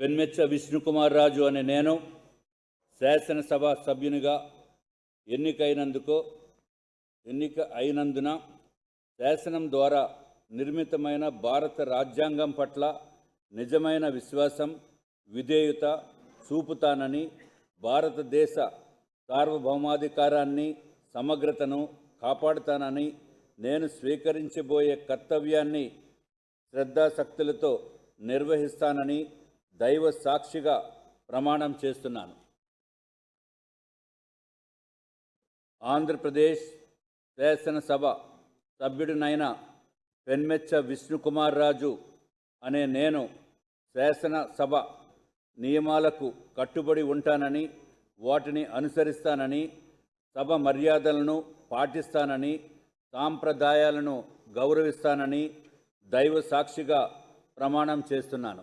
పెన్మెచ్చ విష్ణుకుమార్ రాజు అనే నేను శాసనసభ సభ్యునిగా ఎన్నిక అయినందున శాసనం ద్వారా నిర్మితమైన భారత రాజ్యాంగం పట్ల నిజమైన విశ్వాసం, విధేయత చూపుతానని, భారతదేశ సార్వభౌమాధికారాన్ని, సమగ్రతను కాపాడుతానని, నేను స్వీకరించబోయే కర్తవ్యాన్ని శ్రద్ధాశక్తులతో నిర్వహిస్తానని దైవ సాక్షిగా ప్రమాణం చేస్తున్నాను. ఆంధ్రప్రదేశ్ శాసనసభ సభ్యుడినైన పెన్మెచ్చ విష్ణుకుమార్ రాజు అనే నేను శాసనసభ నియమాలకు కట్టుబడి ఉంటానని, వాటిని అనుసరిస్తానని, సభ మర్యాదలను పాటిస్తానని, సాంప్రదాయాలను గౌరవిస్తానని దైవ సాక్షిగా ప్రమాణం చేస్తున్నాను.